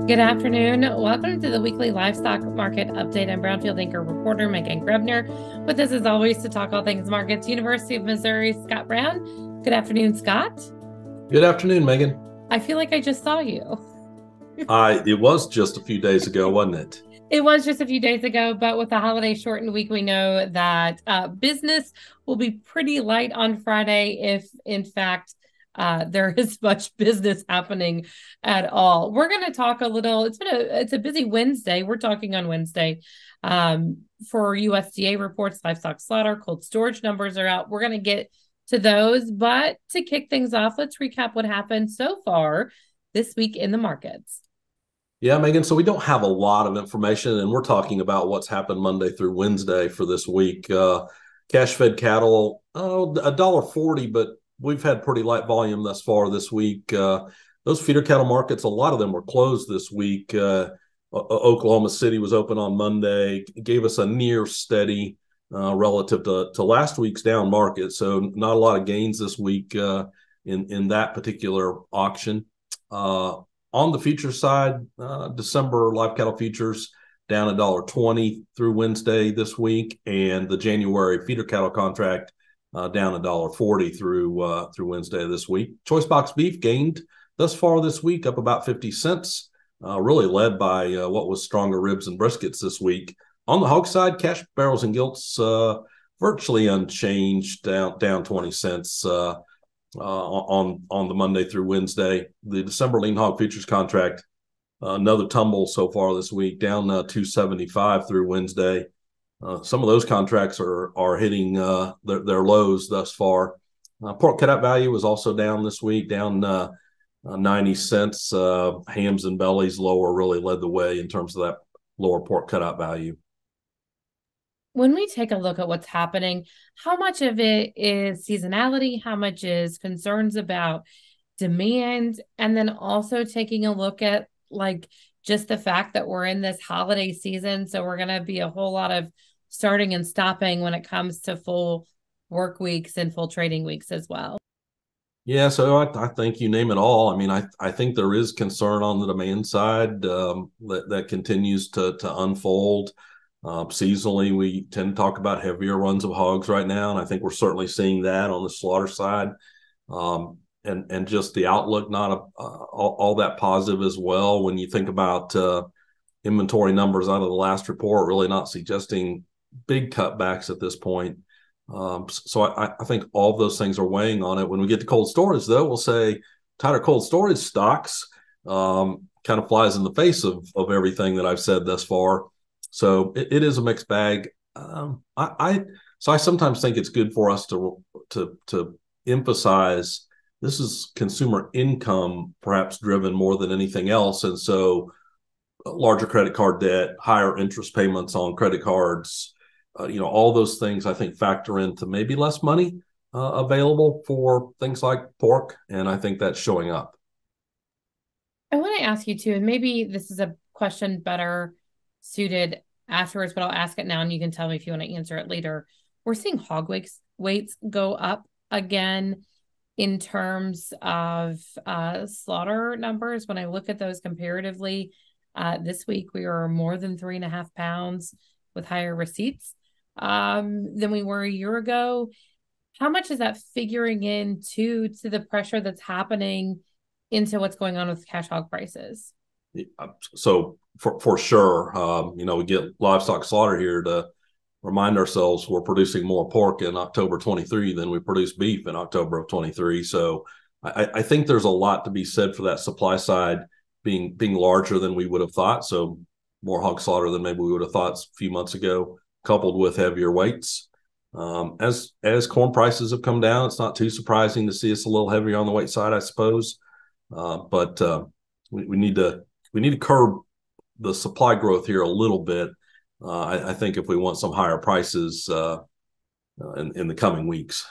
Good afternoon. Welcome to the weekly livestock market update. I'm Brownfield Anchor reporter Meghan Grebner. With us, as always, to talk all things markets, University of Missouri, Scott Brown. Good afternoon, Scott. Good afternoon, Megan. I feel like I just saw you. It was just a few days ago, wasn't it? It was just a few days ago, but with the holiday shortened week, we know that business will be pretty light on Friday if, in fact, there is much business happening at all. We're going to talk a little. It's a busy Wednesday. We're talking on Wednesday for USDA reports, livestock slaughter, cold storage numbers are out. We're going to get to those, but to kick things off, let's recap what happened so far this week in the markets. Yeah, Megan. So we don't have a lot of information, and we're talking about what's happened Monday through Wednesday for this week. Cash-fed cattle, $1.40, but we've had pretty light volume thus far this week. Those feeder cattle markets, a lot of them were closed this week. Oklahoma City was open on Monday, gave us a near steady relative to last week's down market. So not a lot of gains this week in that particular auction. On the future side, December live cattle futures down $1.20 through Wednesday this week, and the January feeder cattle contract down $1.40 through Wednesday this week. Choice box beef gained thus far this week, up about 50 cents, really led by what was stronger ribs and briskets this week. On the hog side, cash barrels and gilts virtually unchanged, down 20 cents. On the Monday through Wednesday. The December lean hog futures contract, another tumble so far this week, down 275 through Wednesday. Some of those contracts are hitting their lows thus far. Pork cutout value was also down this week, down 90 cents. Hams and bellies lower really led the way in terms of that lower pork cutout value. When we take a look at what's happening, how much of it is seasonality? How much is concerns about demand? And then also taking a look at just the fact that we're in this holiday season. So we're going to be a whole lot of starting and stopping when it comes to full work weeks and full trading weeks as well. Yeah, so I think you name it all. I mean, I think there is concern on the demand side that continues to unfold. Seasonally, we tend to talk about heavier runs of hogs right now, and I think we're certainly seeing that on the slaughter side. And just the outlook not all that positive as well when you think about inventory numbers out of the last report, really not suggesting big cutbacks at this point. So I think all of those things are weighing on it. When we get to cold storage, though, we'll say tighter cold storage stocks kind of flies in the face of everything that I've said thus far. So it is a mixed bag. I sometimes think it's good for us to emphasize this is consumer income perhaps driven more than anything else, and so larger credit card debt, higher interest payments on credit cards, all those things I think factor into maybe less money available for things like pork, and I think that's showing up. I want to ask you too, and maybe this is a question better suited afterwards, but I'll ask it now and you can tell me if you want to answer it later. We're seeing hog weights go up again in terms of slaughter numbers. When I look at those comparatively, this week we are more than 3.5 pounds with higher receipts than we were a year ago. How much is that figuring into the pressure that's happening into what's going on with cash hog prices? So for sure, we get livestock slaughter here to remind ourselves we're producing more pork in October 23 than we produced beef in October of 23. So I think there's a lot to be said for that supply side being larger than we would have thought. So more hog slaughter than maybe we would have thought a few months ago, coupled with heavier weights. As corn prices have come down, it's not too surprising to see us a little heavier on the weight side, I suppose. But we need to curb the supply growth here a little bit. I think if we want some higher prices in the coming weeks.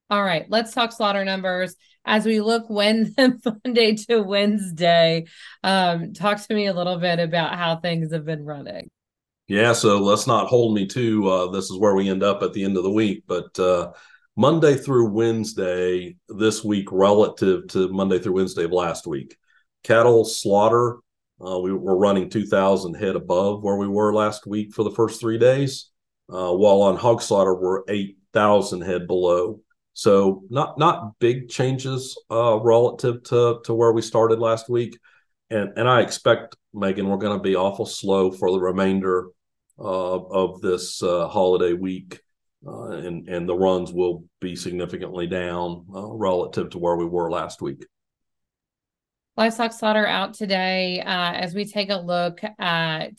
All right, let's talk slaughter numbers as we look Monday to Wednesday. Talk to me a little bit about how things have been running. Yeah, so let's not hold me to this is where we end up at the end of the week, but Monday through Wednesday this week relative to Monday through Wednesday of last week. Cattle slaughter We were running 2,000 head above where we were last week for the first 3 days, while on hog slaughter we're 8,000 head below. So not big changes relative to where we started last week. And I expect, Megan, we're going to be awful slow for the remainder of this holiday week. And the runs will be significantly down relative to where we were last week. Livestock slaughter out today. As we take a look at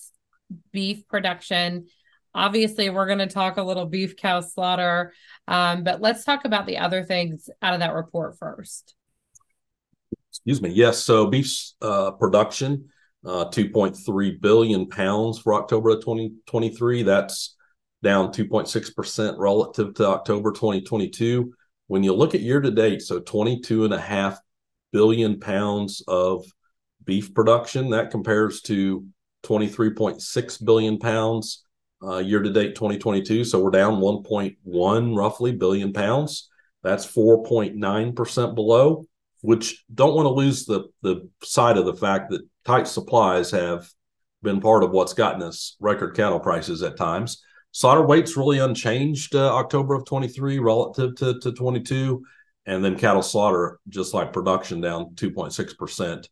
beef production, obviously we're going to talk a little beef cow slaughter, but let's talk about the other things out of that report first. Excuse me. Yes. So beef production, 2.3 billion pounds for October of 2023. That's down 2.6% relative to October 2022. When you look at year to date, so 22.5 billion pounds of beef production, that compares to 23.6 billion pounds year to date 2022. So we're down 1.1 roughly billion pounds. That's 4.9% below, which don't want to lose the side of the fact that tight supplies have been part of what's gotten us record cattle prices at times. Slaughter weight's really unchanged October of 23 relative to 22. And then cattle slaughter, just like production, down 2.6%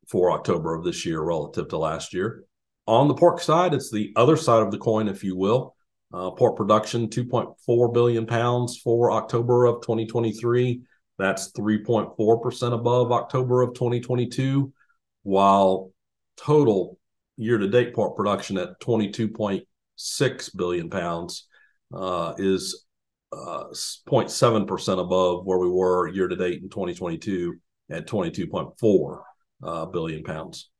for October of this year relative to last year. On the pork side, it's the other side of the coin, if you will. Pork production, 2.4 billion pounds for October of 2023. That's 3.4% above October of 2022, while total year-to-date pork production at 22.6 billion pounds is 0.7% above where we were year-to-date in 2022 at 22.4 billion pounds.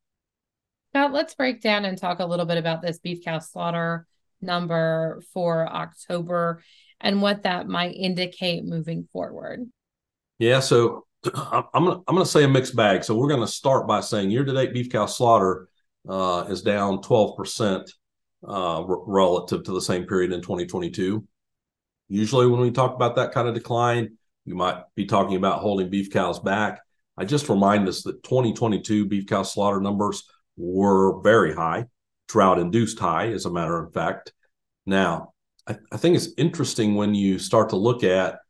Now let's break down and talk a little bit about this beef cow slaughter number for October and what that might indicate moving forward. Yeah, so I'm gonna say a mixed bag. So we're gonna start by saying year-to-date beef cow slaughter is down 12% relative to the same period in 2022. Usually when we talk about that kind of decline, you might be talking about holding beef cows back. I just remind us that 2022 beef cow slaughter numbers were very high, drought-induced high, as a matter of fact. Now, I think it's interesting when you start to look at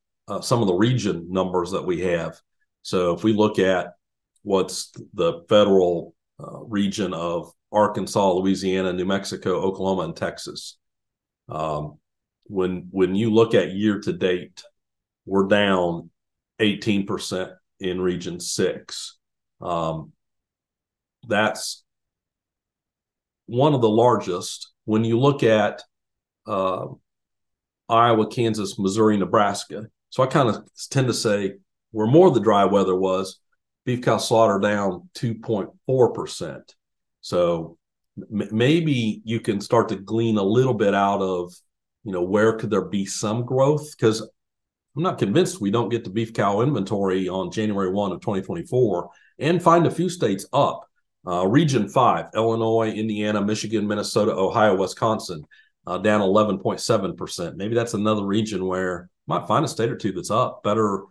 some of the region numbers that we have. So if we look at what's the federal region of Arkansas, Louisiana, New Mexico, Oklahoma, and Texas, when you look at year to date, we're down 18% in region 6. That's one of the largest. When you look at Iowa, Kansas, Missouri, Nebraska, so I kind of tend to say where more of the dry weather was, beef cow slaughter down 2.4%. So maybe you can start to glean a little bit out of, where could there be some growth? Because I'm not convinced we don't get to beef cow inventory on January 1 of 2024 and find a few states up. Region 5, Illinois, Indiana, Michigan, Minnesota, Ohio, Wisconsin, down 11.7%. Maybe that's another region where you might find a state or two that's up. Better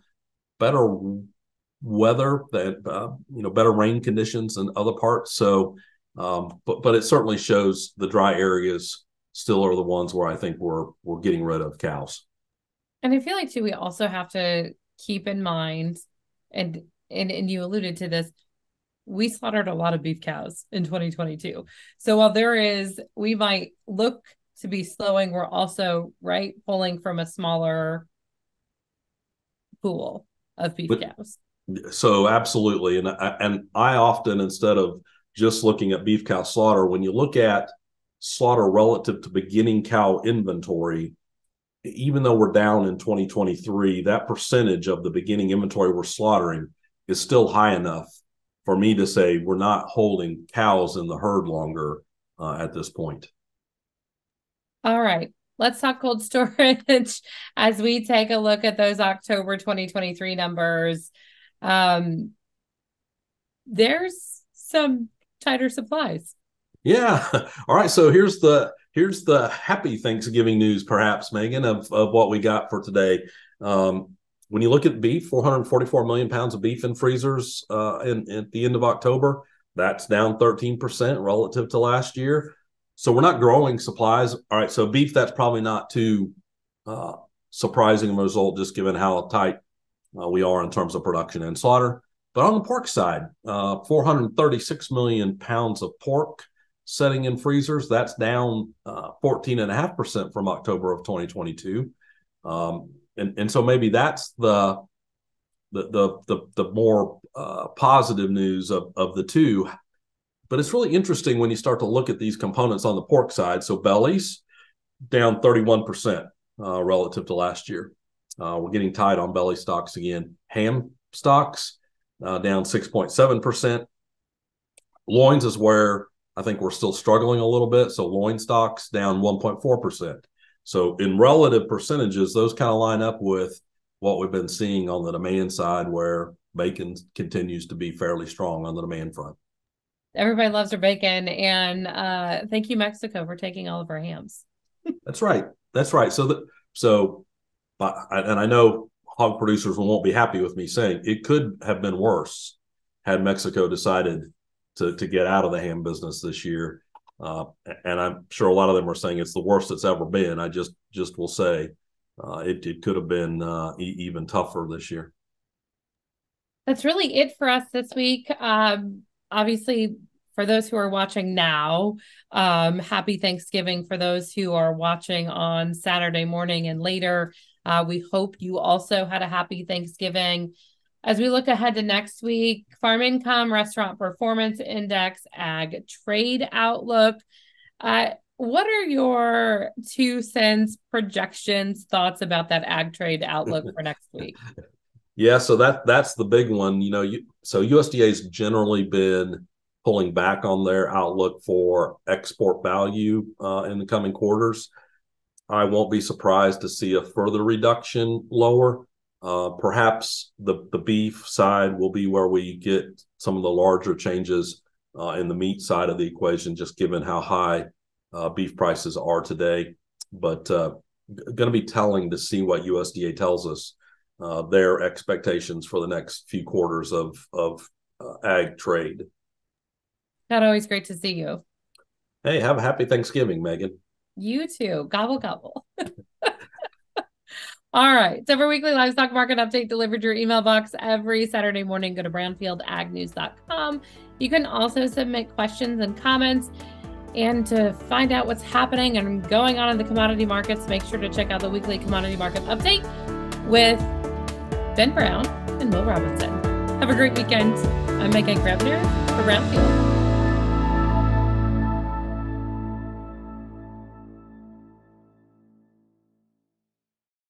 weather, that better rain conditions in other parts. So, but it certainly shows the dry areas still are the ones where I think we're getting rid of cows. And I feel like too, we also have to keep in mind, and you alluded to this, we slaughtered a lot of beef cows in 2022. So while we might look to be slowing, we're also pulling from a smaller pool of beef cows. So absolutely. And I often, instead of just looking at beef cow slaughter, when you look at slaughter relative to beginning cow inventory, even though we're down in 2023, that percentage of the beginning inventory we're slaughtering is still high enough for me to say we're not holding cows in the herd longer at this point. All right. Let's talk cold storage as we take a look at those October 2023 numbers. There's some tighter supplies. Yeah. All right. So here's the happy Thanksgiving news, perhaps, Megan, of what we got for today. When you look at beef, 444 million pounds of beef in freezers at the end of October. That's down 13% relative to last year. So we're not growing supplies. All right, so beef, that's probably not too surprising a result, just given how tight we are in terms of production and slaughter. But on the pork side, 436 million pounds of pork setting in freezers. That's down 14.5% from October of 2022. And so maybe that's the more positive news of the two. But it's really interesting when you start to look at these components on the pork side. So bellies down 31% relative to last year. We're getting tight on belly stocks again. Ham stocks down 6.7%. Loins is where I think we're still struggling a little bit. So loin stocks down 1.4%. So in relative percentages, those kind of line up with what we've been seeing on the demand side, where bacon continues to be fairly strong on the demand front. Everybody loves their bacon. And thank you, Mexico, for taking all of our hams. That's right. That's right. And I know hog producers won't be happy with me saying it could have been worse had Mexico decided to get out of the ham business this year. And I'm sure a lot of them are saying it's the worst it's ever been. I just will say it could have been even tougher this year. That's really it for us this week. Obviously, for those who are watching now, happy Thanksgiving. For those who are watching on Saturday morning and later, we hope you also had a happy Thanksgiving. As we look ahead to next week, farm income, restaurant performance index, ag trade outlook. What are your 2 cents projections, thoughts about that ag trade outlook for next week? Yeah, so that's the big one. So USDA's generally been pulling back on their outlook for export value in the coming quarters. I won't be surprised to see a further reduction lower. Perhaps the beef side will be where we get some of the larger changes in the meat side of the equation, just given how high beef prices are today. But going to be telling to see what USDA tells us their expectations for the next few quarters of ag trade. Not always great to see you. Hey, have a happy Thanksgiving, Megan. You too. Gobble, gobble. All right. So for weekly livestock market update delivered to your email box every Saturday morning, go to brownfieldagnews.com. You can also submit questions and comments. And to find out what's happening and going on in the commodity markets, make sure to check out the weekly commodity market update with Ben Brown and Will Robinson. Have a great weekend. I'm Meghan Grebner for Brownfield.